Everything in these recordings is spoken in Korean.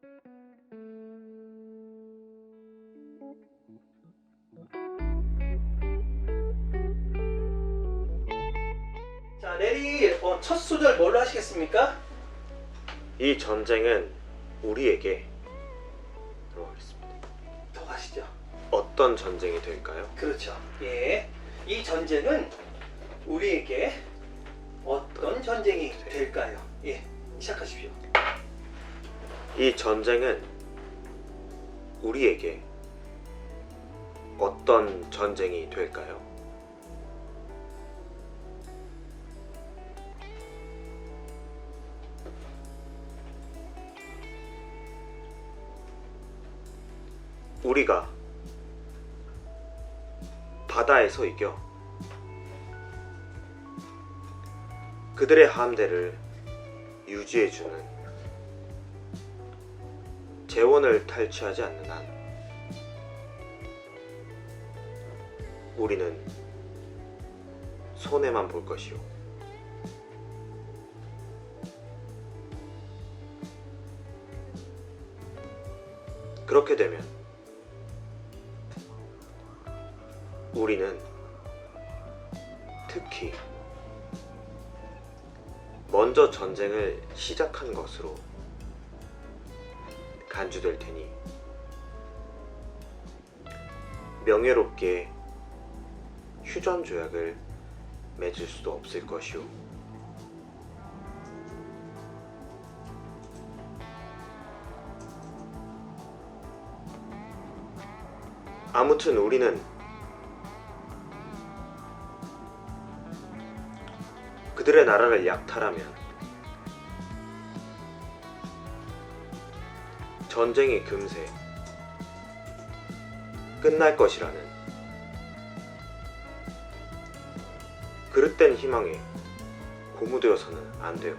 자, 내리 첫 소절 뭘로 하시겠습니까? 이 전쟁은 우리에게 들어가겠습니다. 더 가시죠. 어떤 전쟁이 될까요? 그렇죠. 예. 이 전쟁은 우리에게 어떤 전쟁이 될까요? 예. 시작하십시오. 이 전쟁은 우리에게 어떤 전쟁이 될까요? 우리가 바다에서 이겨 그들의 함대를 유지해주는 재원을 탈취하지 않는 한 우리는 손해만 볼 것이요. 그렇게 되면 우리는 특히 먼저 전쟁을 시작한 것으로 간주될 테니 명예롭게 휴전 조약을 맺을 수도 없을 것이오. 아무튼 우리는 그들의 나라를 약탈하면 전쟁이 금세 끝날 것이라는 그릇된 희망에 고무되어서는 안 돼요.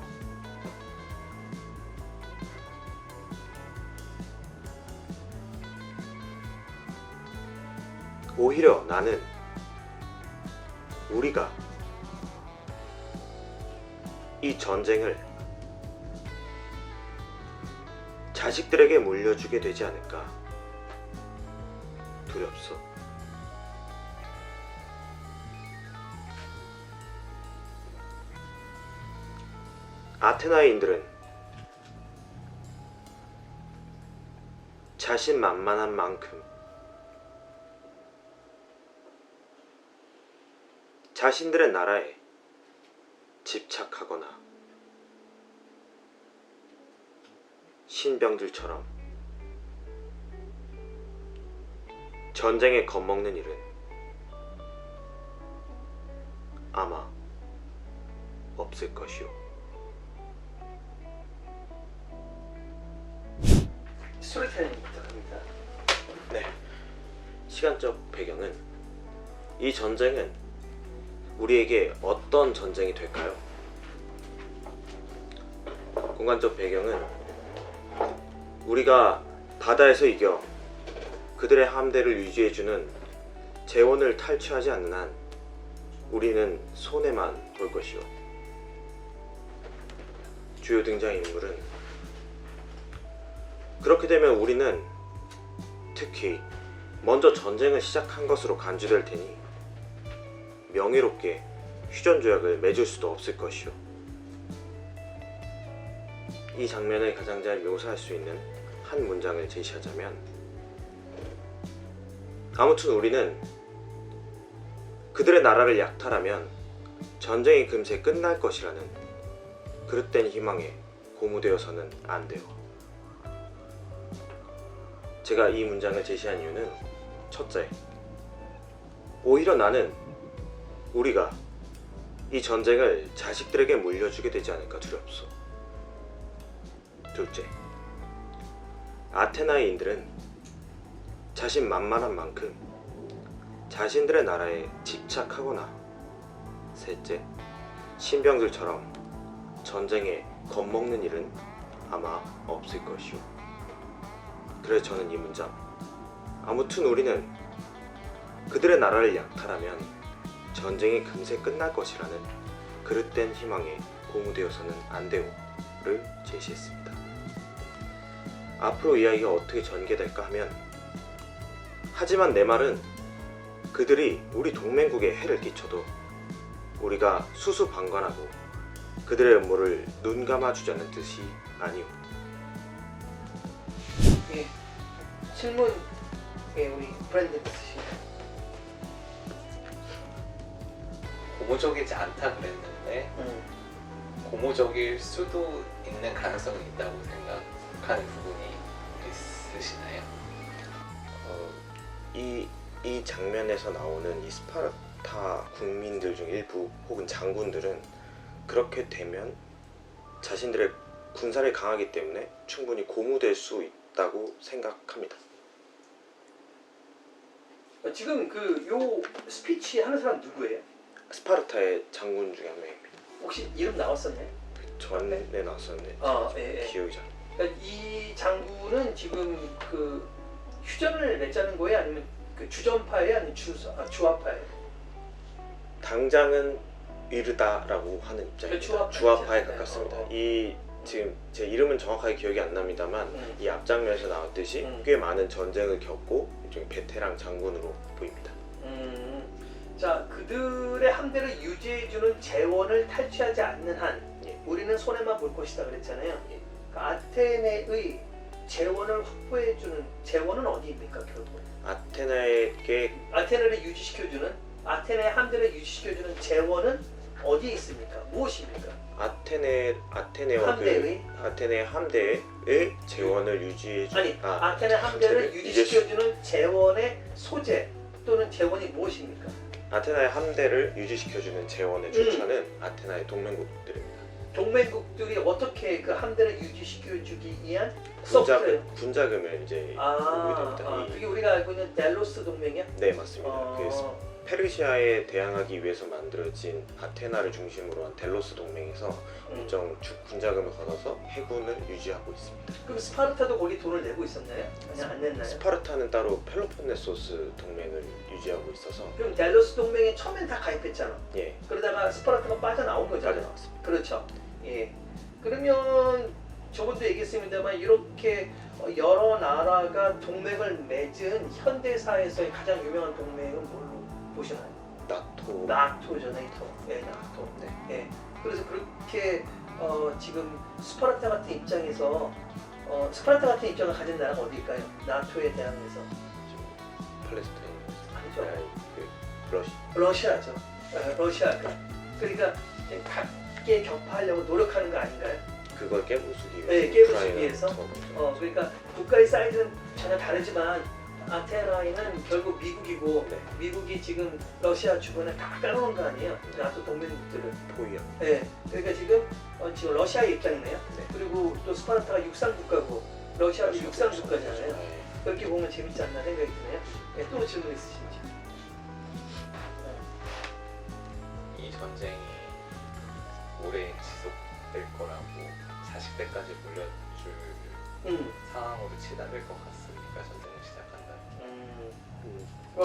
오히려 나는 우리가 이 전쟁을 자식들에게 물려주게 되지 않을까 두렵소. 아테나인들은 자신만만한 만큼 자신들의 나라에 집착하거나 신병들처럼 전쟁에 겁먹는 일은 아마 없을 것이오. 스토리텔링부터 합니다. 네. 시간적 배경은 이 전쟁은 우리에게 어떤 전쟁이 될까요? 공간적 배경은 우리가 바다에서 이겨 그들의 함대를 유지해주는 재원을 탈취하지 않는 한 우리는 손해만 볼 것이요. 주요 등장인물은 그렇게 되면 우리는 특히 먼저 전쟁을 시작한 것으로 간주될 테니 명예롭게 휴전조약을 맺을 수도 없을 것이요. 이 장면을 가장 잘 묘사할 수 있는 한 문장을 제시하자면, 아무튼 우리는 그들의 나라를 약탈하면 전쟁이 금세 끝날 것이라는 그릇된 희망에 고무되어서는 안 돼요. 제가 이 문장을 제시한 이유는 첫째, 오히려 나는 우리가 이 전쟁을 자식들에게 물려주게 되지 않을까 두렵소. 둘째, 아테나이인들은 자신만만한 만큼 자신들의 나라에 집착하거나, 셋째, 신병들처럼 전쟁에 겁먹는 일은 아마 없을 것이오. 그래서 저는 이 문장, 아무튼 우리는 그들의 나라를 약탈하면 전쟁이 금세 끝날 것이라는 그릇된 희망에 고무되어서는 안 되오를 제시했습니다. 앞으로 이야기가 어떻게 전개될까 하면, 하지만 내 말은 그들이 우리 동맹국에 해를 끼쳐도 우리가 수수방관하고 그들의 음모를 눈 감아주자는 뜻이 아니오. 예. 질문 예, 우리 브랜드 있으신가요? 고무적이지 않다 그랬는데 고무적일 수도 있는 가능성이 있다고 생각하는 부분이 있으시나요? 이 장면에서 나오는 이 스파르타 국민들 중 일부 혹은 장군들은 그렇게 되면 자신들의 군사력이 강하기 때문에 충분히 고무될 수 있다고 생각합니다. 지금 그 요 스피치 하는 사람 누구예요? 스파르타의 장군 중에 한 명입니다. 혹시 이름 나왔었나요? 전에 나왔었는데 예. 기억이 잘. 그러니까 이 장군은 지금 그 휴전을 맺자는 거예요? 아니면 그 주전파예요? 아니면 주화파예요? 당장은 이르다라고 하는 입장입니다. 주화파에 가깝습니다. 이 지금 제 이름은 정확하게 기억이 안 납니다만 이 앞장면에서 나왔듯이 꽤 많은 전쟁을 겪고 일종의 베테랑 장군으로 보입니다. 자, 그들의 함대를 유지해주는 재원을 탈취하지 않는 한 우리는 손해만 볼 것이다 그랬잖아요. 그러니까 아테네의 재원을 확보해주는 재원은 어디입니까 결국? 아테네를 유지시켜주는 아테네 함대를 유지시켜주는 재원은 어디에 있습니까? 무엇입니까? 아테네와 함대의? 아테네 함대의 재원을 유지해주는 아테네 함대를 유지시켜주는 재원의 소재 또는 재원이 무엇입니까? 아테나의 함대를 유지시켜주는 재원의 출처는 아테나의 동맹국들입니다. 동맹국들이 어떻게 그 함대를 유지시켜주기 위한 군자금을 이제 보게 됩니다. 그게 우리가 알고 있는 델로스 동맹이야? 네, 맞습니다. 그 페르시아에 대항하기 위해서 만들어진 아테나를 중심으로 한 델로스 동맹에서 일정 군자금을 걷어서 해군을 유지하고 있습니다. 그럼 스파르타도 거기 돈을 내고 있었나요? 아니 안 냈나요? 스파르타는 따로 펠로폰네소스 동맹을 유지하고 있어서. 그럼 델로스 동맹에 처음엔 다 가입했잖아. 예. 그러다가 스파르타가 빠져나온 거잖아요. 빠져나왔습니다. 그렇죠. 예. 그러면 저번도 얘기했습니다만 이렇게 여러 나라가 동맹을 맺은 현대사에서의 가장 유명한 동맹은 뭘로 보시나요? 나토죠, 네이토. 예, 나토. 네. 예. 그래서 그렇게 지금 스파르타 같은 입장에서 스파르타 같은 입장을 가진 나라가 어디일까요? 나토에 대항해서. 팔레스타인. 아니죠. 러시아. 러시아죠. 그러니까 각계 격파하려고 노력하는 거 아닌가요? 그걸 깨부수기 위해서. 네, 깨부수기 위해서. 그러니까 국가의 사이즈는 전혀 다르지만 아테나에는 결국 미국이고 미국이 지금 러시아 주변에 다 깔아놓은 거 아니에요? 나토 동맹국들을. 포위야. 네, 그러니까 지금 지금 러시아의 입장이네요. 그리고 또 스파르타가 육상 국가고 러시아도 육상 국가잖아요. 그렇게 보면 재밌지 않나 생각이 드네요. 네, 또 질문 있으신지? 이 전쟁이 오래 지속될 거라고 40대까지 물려줄 상황으로 치닫을 것 같습니까? 전쟁을 시작한다면.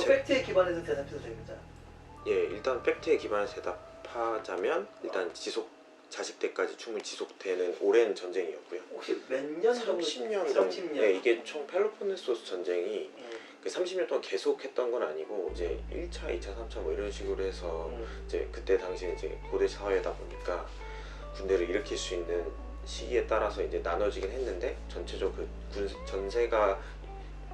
팩트에 기반해서 대답해도 됩니다. 예, 일단 팩트에 기반해서 대답하자면 일단 40대까지 충분히 지속되는 오랜 전쟁이었고요. 혹시 몇 년 정도? 30년. 30년. 네, 이게 총 펠로폰네소스 전쟁이 그 30년 동안 계속했던 건 아니고 이제 1차, 2차, 3차 뭐 이런 식으로 해서 이제 그때 당시 이제 고대 사회다 보니까 군대를 일으킬 수 있는 시기에 따라서 이제 나눠지긴 했는데 전체적으로 그 전세가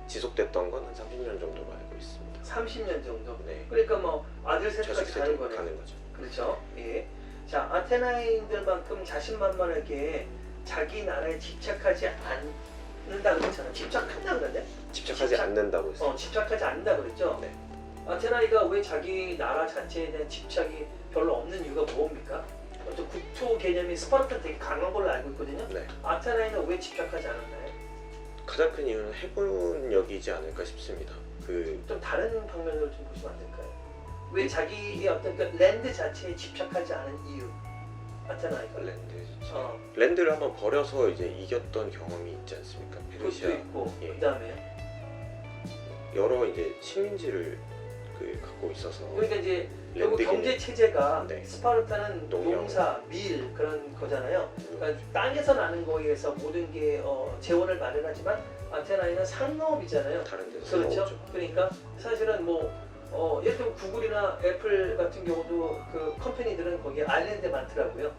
지속됐던 건 한 30년 정도로 알고 있습니다. 30년 정도? 네. 그러니까 뭐 아들 셋까지 가는 거네. 가는 거죠. 그렇죠. 예. 자, 아테나인들만큼 자신만만하게 자기 나라에 집착하지 않는다 그랬잖아요. 집착한다 그랬네? 집착하지 않는다고 했어요. 집착하지 않는다 그랬죠? 네. 아테나이가 왜 자기 나라 자체에 대한 집착이 별로 없는 이유가 뭡니까? 또 국토 개념이 스파르타 되게 강한 걸로 알고 있거든요. 네. 아테나이는 왜 집착하지 않았나요? 가장 큰 이유는 해군력이지 않을까 싶습니다. 좀 다른 방면으로 좀 보시면 안 될까요? 왜 자기의 어떤 그 랜드 자체에 집착하지 않은 이유? 아테나이가 랜드를 한번 버려서 이제 이겼던 경험이 있지 않습니까? 페르시아. 그것도 있고 예. 그다음에 여러 이제 식민지를 갖고 있어서. 그러니까 이제 결국 랜드 경제 체제가 네. 스파르타는 농경. 농사, 밀 그런 거잖아요. 개념. 그러니까 땅에서 나는 거에 의해서 모든 게 재원을 마련하지만 아테나이는 상업이잖아요. 다른 데서 그렇죠. 먹었죠. 그러니까 사실은 뭐 예를 들면 구글이나 애플 같은 경우도 그 컴퍼니들은 거기에 아일랜드에 많더라고요.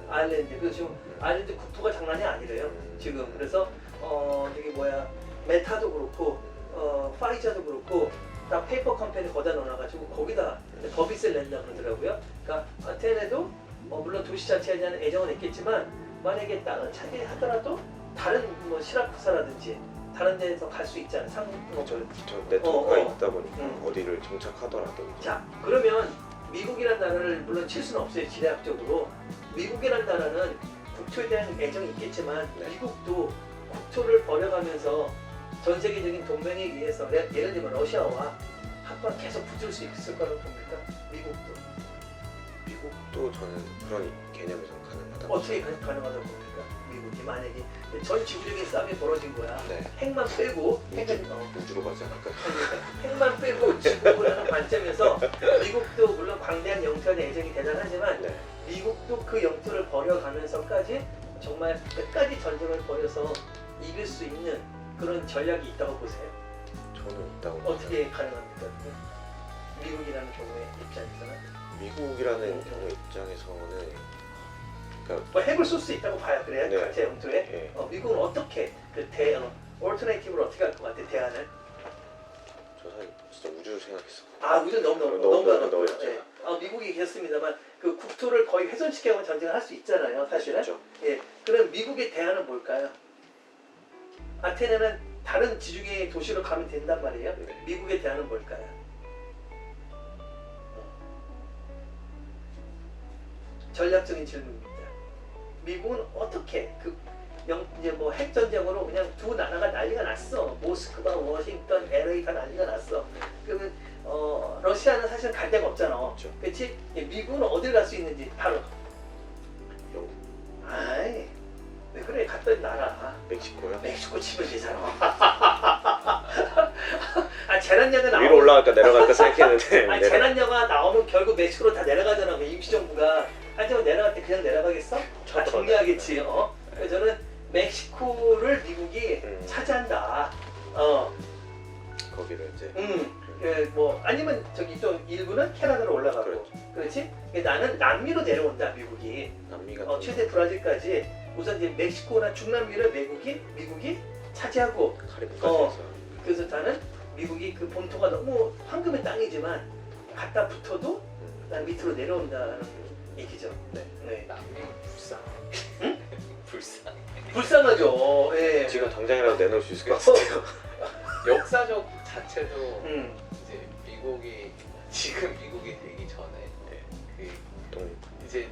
아일랜드. 그래서 지금 아일랜드 국토가 장난이 아니래요. 지금 그래서 저기 뭐야 메타도 그렇고 파이자도 그렇고 다 페이퍼 컴퍼니 거기다 넣어놔가지고 거기다 더 비싼 낸다 그러더라고요. 그러니까 아테네도 물론 도시 자체에 대한 애정은 있겠지만 만약에 땅을 차지하더라도 다른 뭐 시라쿠사라든지 다른 데서 갈 수 있잖아요. 저 네트워크가 있다 보니까 음. 어디를 정착하더라도 이제 자 그러면 미국이라는 나라를 물론 칠 수는 없어요. 지리학적으로 미국이라는 나라는 국토에 대한 애정이 있겠지만 네. 미국도 국토를 버려가면서 전 세계적인 동맹에 의해서 예를 들면 러시아와 한번 계속 붙을 수 있을 거라고 봅니까? 미국도 미국도 저는 그런 개념에서 가능하다고 어떻게 가능하다고 봅니까? 미국이 만약에 전 지구적인 싸움이 벌어진 거야. 네. 핵만 빼고 우주로 가지 않을까? 핵만 빼고 지구라는 관점에서 미국도 물론 광대한 영토에 대한 애정이 대단하지만 네. 미국도 그 영토를 버려가면서까지 정말 끝까지 전쟁을 벌여서 이길 수 있는 그런 전략이 있다고 보세요. 저는 있다고 어떻게 가능합니까? 미국이라는 경우의 입장에서는 미국이라는 경우 입장에서는 그러니까 뭐 핵을 쏠 수 있다고 봐요. 그래요? 네. 각자 영토에 예, 미국은 어떻게 그 얼터네이티브를 어떻게 할 것 같아? 대안을? 저 사실 진짜 우주 생각했어. 우주 너무 너무 가깝고요. 넓죠. 예. 미국이 그렇습니다만 그 국토를 거의 훼손시켜가면 전쟁을 할 수 있잖아요. 사실은. 그렇죠. 예. 그럼 미국의 대안은 뭘까요? 아테네는 다른 지중해 도시로 가면 된단 말이에요. 네. 미국의 대안은 뭘까요? 전략적인 질문입니다. 미국은 어떻게 이제 뭐 핵 전쟁으로 그냥 두 나라가 난리가 났어. 모스크바, 워싱턴, LA 다 난리가 났어. 그러면 러시아는 사실 갈 데가 없잖아. 그렇죠. 그렇지? 미국은 어딜 갈 수 있는지 바로. 영국, 아이 왜 그래? 갔던 나라. 멕시코요? 멕시코 치면 되잖아. 재난여가 나오면 위로 올라갈까 내려갈까 생각했는데 아니 재난여가 나오면 결국 멕시코로 다 내려가잖아. 임시정부가 하지만 내려갈 때 그냥 내려가겠어? 다 정리하겠지. 그래서 저는 멕시코를 미국이 차지한다. 거기를 이제 뭐 아니면 저기 또 일부는 캐나다로 올라가고, 그렇죠. 그렇지? 나는 남미로 내려온다. 미국이 남미 같은 최대 브라질까지 우선 이제 멕시코나 중남미를 미국이 차지하고, 카리브까지 해서 그래서 나는 미국이 그 본토가 너무 황금의 땅이지만 갖다 붙어도 난 밑으로 내려온다는 얘기죠. 네. 네. 남미는 불쌍해. 응? 불쌍해. 불쌍하죠. 예. 지금 당장이라도 내놓을 수 있을 것 같아요. 역사적 자체도 음. 이제 지금 미국이 되기 전에 동 이제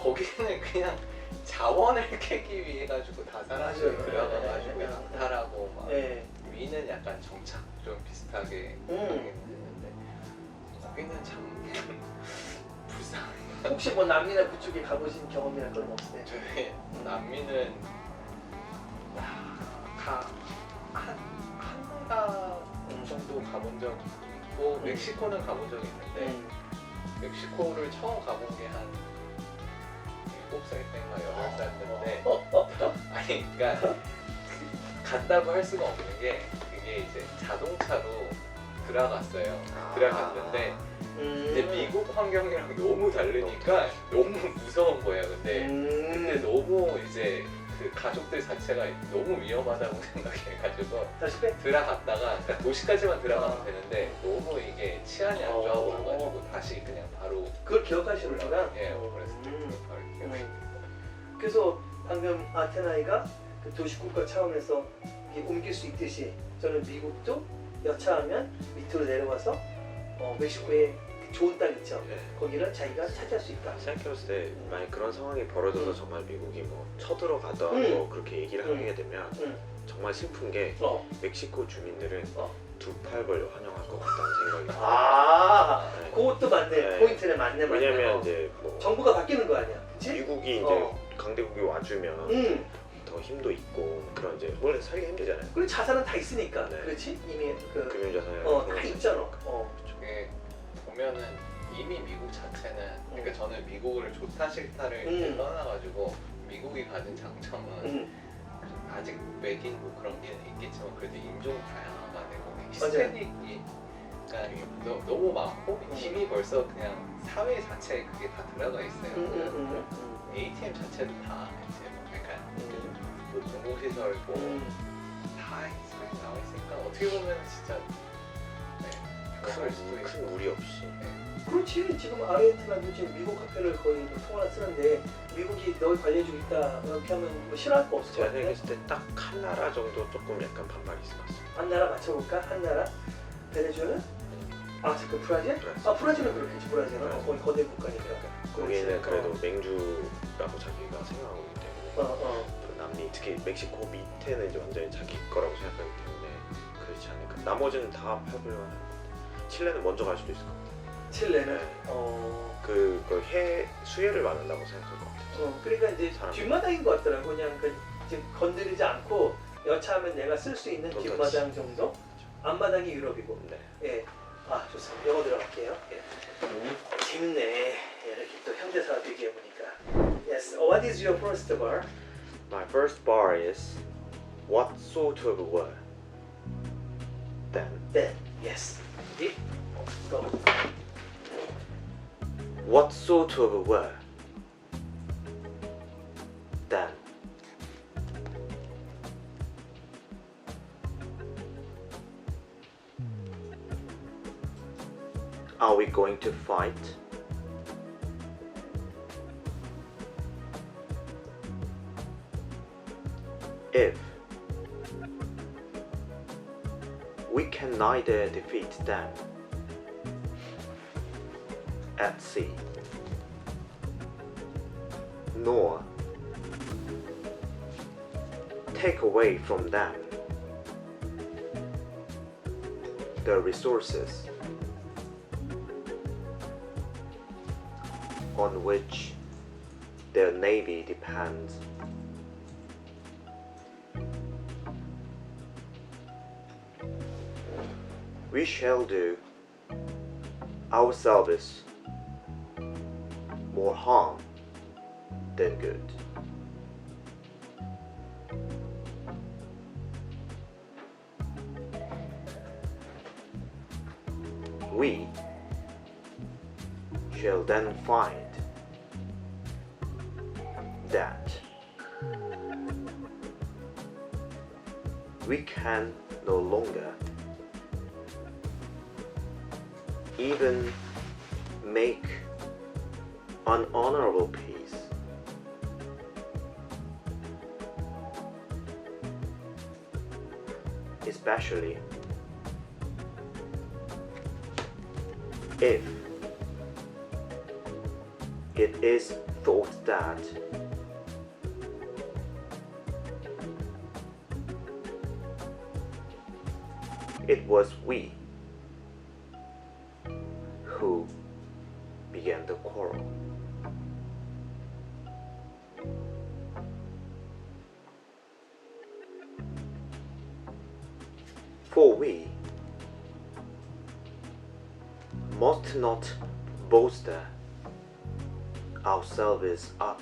거기는 그냥 자원을 캐기 위해 가지고 다 사람들이 맞아요. 들어가가지고 예. 양탈하고 막 예. 위는 약간 정착 좀 비슷하게 했는데 거기는 참 불쌍해. 혹시 뭐 남미나 그쪽에 가보신 경험이나 그런 거 없으세요? 저희 남미는 한 나라 정도 가본 적 있고 멕시코는 가본 적 있는데 멕시코를 처음 가본 게 한 7살 때인가 8살 때인데 아니 그러니까 갔다고 할 수가 없는 게 그게 이제 자동차로 들어갔어요. 들어갔는데 근데 미국 환경이랑 너무 다르니까 너무 무서운 거예요. 근데 너무 이제 그 가족들 자체가 너무 위험하다고 생각해가지고 다시 빼? 들어갔다가 그러니까 도시까지만 들어가면 되는데 너무 이게 치안이 안 좋아가지고 다시 그냥 바로 그걸 기억하시는구나. 예, 그랬을 때 바로 기억이 그래서 방금 아테나이가 그 도시국가 차원에서 이렇게 옮길 수 있듯이 저는 미국도 여차하면 밑으로 내려와서 멕시코에 좋은 땅 있죠. 거기를 자기가 차지할 수 있다. 생각해봤을 때 만약 그런 상황이 벌어져서 정말 미국이 뭐 쳐들어가다 뭐 그렇게 얘기를 하게 되면 정말 슬픈 게 멕시코 주민들은 두 팔 벌려 환영할 것 같다는 생각이 네. 그것도 맞네. 네. 포인트네. 맞네. 왜냐면 이제 뭐 정부가 바뀌는 거 아니야. 그치? 미국이 이제 강대국이 와주면 더 힘도 있고 그런 이제 원래 살기가 힘들잖아요. 그리고 자산은 다 있으니까. 네. 그렇지? 이미 그 금융자산이랑 다 있잖아. 저게 보면은 이미 미국 자체는 그러니까 저는 미국을 좋다 싫다를 이제 떠나가지고 미국이 가진 장점은 아직 외긴 뭐 그런 게 있겠지만 그래도 인종 다양화가 되고 히스패닉이 그러니까 너무 많고 힘이 벌써 그냥 사회 자체에 그게 다 들어가 있어요. ATM 자체도 다 이제 뭐 약간 뭐 공공시설 뭐다 이스라엘 나와 있으니까 어떻게 보면 진짜 들어갈 수도 있고. 큰 무리 없이. 그렇지. 지금 아르헨티나도 지금 미국 화폐를 거의 통화나 쓰는데 미국이 널 관리해주겠다 이렇게 하면 뭐 싫어할 거 없을 것 제가 같아. 생각했을 때 딱 한 나라 정도 조금 약간 반발이 있을 것 같습니다. 한 나라 맞춰볼까? 한 나라? 베네수엘라? 아 잠깐 브라질? 브라질. 아 브라질은 그렇겠지. 브라질은 브라질. 거의 거대 국가니까. 거기는 그렇지. 그래도 맹주라고 자기가 생각하고 있기 때문에 그 남미 특히 멕시코 밑에는 이제 완전히 자기 거라고 생각하기 때문에 그렇지 않을까. 나머지는 다 팔보려고 하는 것 같아요. 칠레는 먼저 갈 수도 있을 것 같아요. 칠레는 네. 그해 수혜를 받는다고 생각할 것 같아요. 그러니까 이제 사람이. 뒷마당인 것 같더라고. 그냥 그 이제 건드리지 않고 여차하면 내가 쓸 수 있는 그렇지. 뒷마당 정도. 앞마당이 유럽이고. 네. 예. 아 좋습니다. 영어 들어갈게요. 예. 재밌네. 이렇게 또 현대사 비교해 보니까. Yes. What is your first bar? My first bar is what sort of word? Then Then. Yes. 이. Go. what sort of word? Then are we going to fight? If we can neither defeat them at sea nor take away from them the resources on which their navy depends. We shall do ourselves more harm than good. We shall then find that we can no longer even make an honorable peace. Especially if it is thought that it was we who began the quarrel. For we must not bolster ourselves up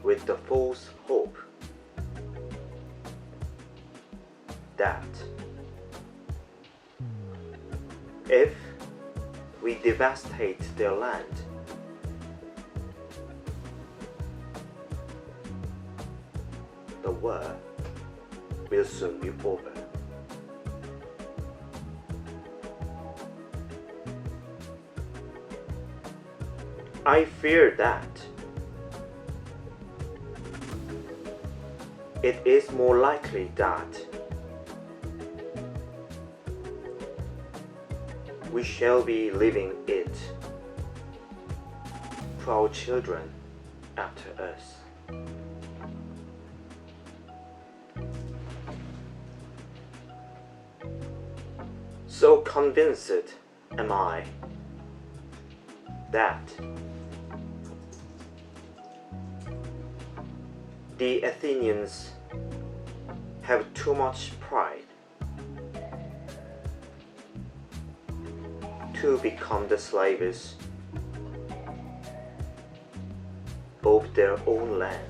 with the false hope that if we devastate their land, the war will soon be over. I fear that it is more likely that we shall be leaving it to our children after us. So convinced am I that the Athenians have too much pride to become the slaves of their own land.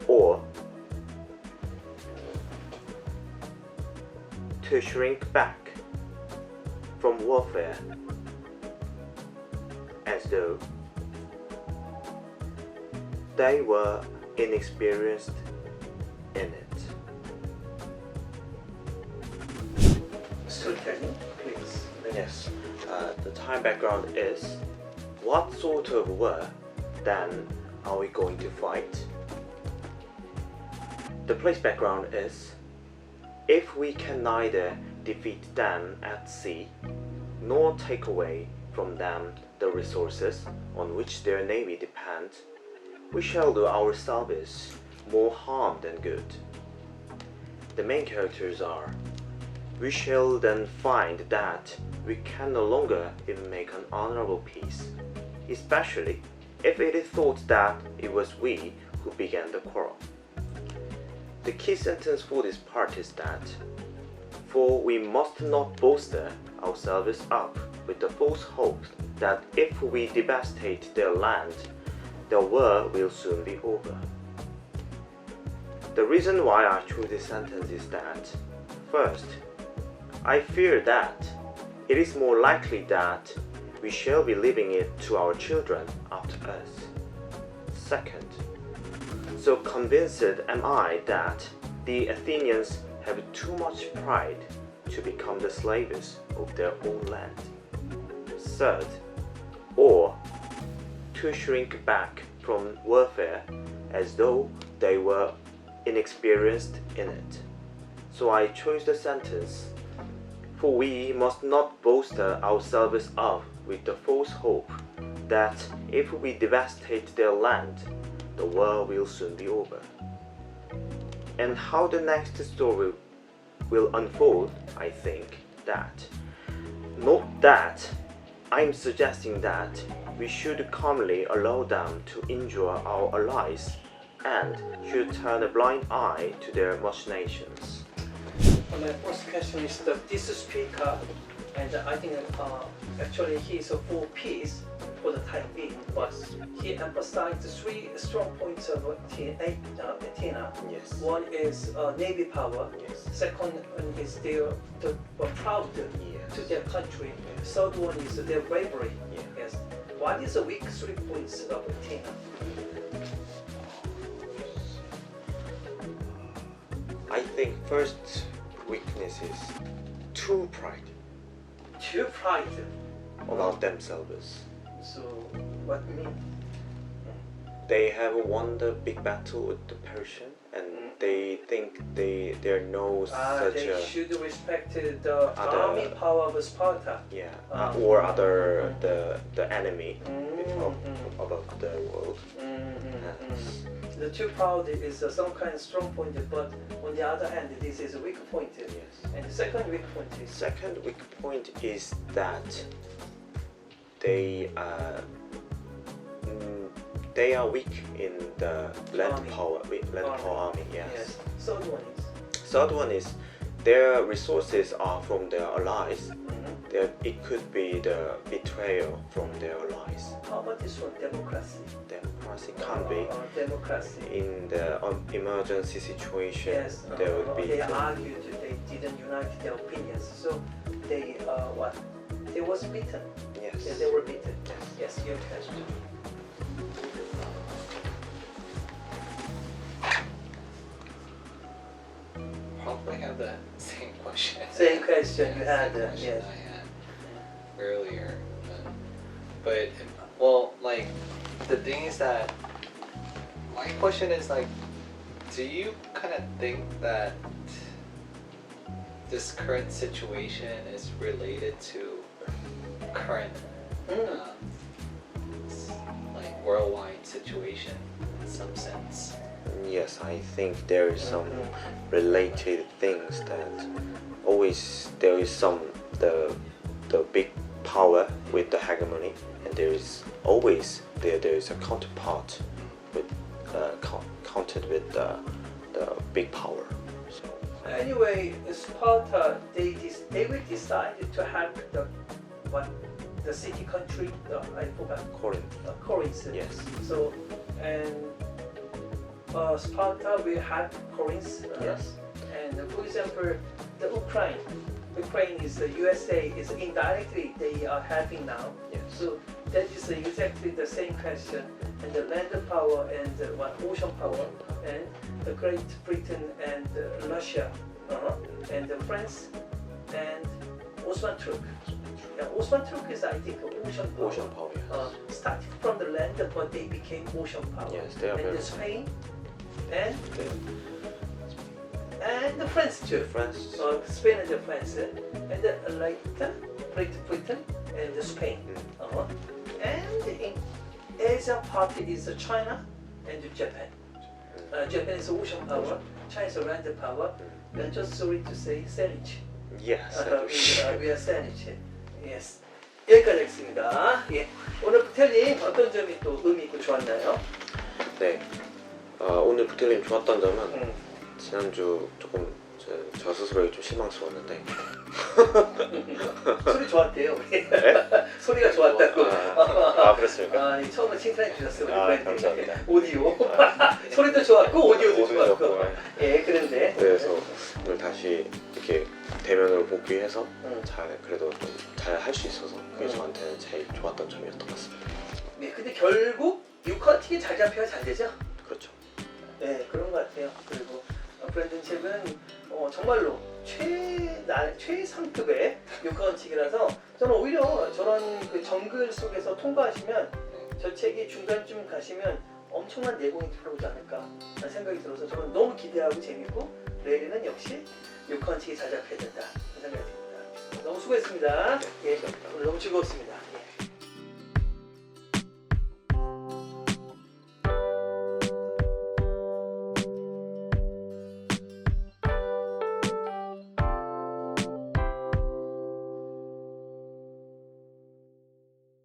Or to shrink back from warfare as though they were inexperienced in it. Storytelling, please. Yes, the time background is what sort of war then are we going to fight? The place background is if we can neither defeat them at sea nor take away from them the resources on which their navy depends, we shall do ourselves more harm than good. The main characters are: we shall then find that we can no longer even make an honorable peace, especially if it is thought that it was we who began the quarrel. The key sentence for this part is that, for we must not bolster ourselves up with the false hope that if we devastate their land, the war will soon be over. The reason why I chose this sentence is that, first, I fear that it is more likely that we shall be leaving it to our children after us. Second, so convinced am I that the Athenians have too much pride to become the slaves of their own land. Third, or to shrink back from warfare as though they were inexperienced in it. So I chose the sentence, for we must not bolster ourselves up with the false hope that if we devastate their land, the war will soon be over. And how the next story will unfold, I think that, not that I'm suggesting that we should calmly allow them to injure our allies and should turn a blind eye to their machinations. My first question is that this speaker, and I think actually he is for peace for the time being, but he emphasized three strong points of Athena. Yes. One is navy power. Yes. Second one is the proud Yes. to their country. Third one is their bravery. Yeah. Yes. What is the weak 3 points of Athena? I think first weakness is too pride Too pride. about themselves. So what mean? They have won the big battle with the Persian, and they think there no such They a should respect the other- army power of Sparta. or other the enemy Mm, of the world. The too proud is some kind of strong point, but on the other hand, this is a weak point. Yes. And the second weak point is Second weak point is that they are weak in the land Army. power, army. Yes. yes. Third one is Third one is their resources are from their allies. It could be the betrayal from their allies. how about this one? Democracy. Democracy can be Democracy. in the emergency situation. Yes. There would be They argued. They didn't unite their opinions. So they what? They was beaten. yes. Yeah, they were beaten. Yes. Your question. Probably have the same question. Same question you Yeah, had. same question Yes. I had earlier. But well, like the thing is that my question is like, do you kind of think that this current situation is related to current like worldwide situation in some sense? Yes, I think there is some related things that always there is some the big power with the hegemony, and there is always there is a counterpart with countered with the big power. So Anyway, Sparta they will decide to have the city country I forgot Corinth. Corinth. Yes. So and Sparta will have Corinth. Yes. And for example, the Ukraine is the USA is indirectly they are having now. Yes. So that is exactly the same question. And the land power and ocean power and the Great Britain and Russia and France and Osman Turk. Yeah, Osman Turk is I think ocean power. Ocean power. Yes. Started from the land, but they became ocean power. Yes, they are And very. the Spain and The the France too. France. Spain and the France and Great Britain and the Spain. And in Asia part is China and Japan. Japan is ocean power, China is land power. And just sorry to say sandwich. Yes. we are sandwich. Yes. 여기까지 하겠습니다. 예. 오늘 부텔님 어떤 점이 또 의미 있고 좋았나요? 네. 오늘 부텔님 좋았던 점은 지난주 조금 저 스스로에게 좀 실망스러웠는데 소리 좋았대요. 소리가 좋았다고. 그렇습니까? 처음에 칭찬해 주셨어요. 감사합니다. 오디오. 소리도 좋았고 오디오도 모두 좋았고. 좋고, 예, 그런데. 그래서 오늘 다시 이렇게 대면으로 복귀해서 음. 그래도 좀 잘 할 수 있어서 그게 저한테는 제일 좋았던 점이었던 것 같습니다. 네, 근데 결국 유커팅이 잘 잡혀야 잘 되죠. 그렇죠. 네, 그런 것 같아요. 그리고 브랜든 책은 정말로 최상급의 유커팅이라서 저는 오히려 저런 그 정글 속에서 통과하시면 저 책이 중간쯤 가시면 엄청난 내공이 들어오지 않을까 라는 생각이 들어서 저는 너무 기대하고 재밌고 레일리는 역시 유커팅이 잘 잡혀야 된다 라는 생각이 듭니다. 너무 수고했습니다. 예, 오늘 너무 즐거웠습니다.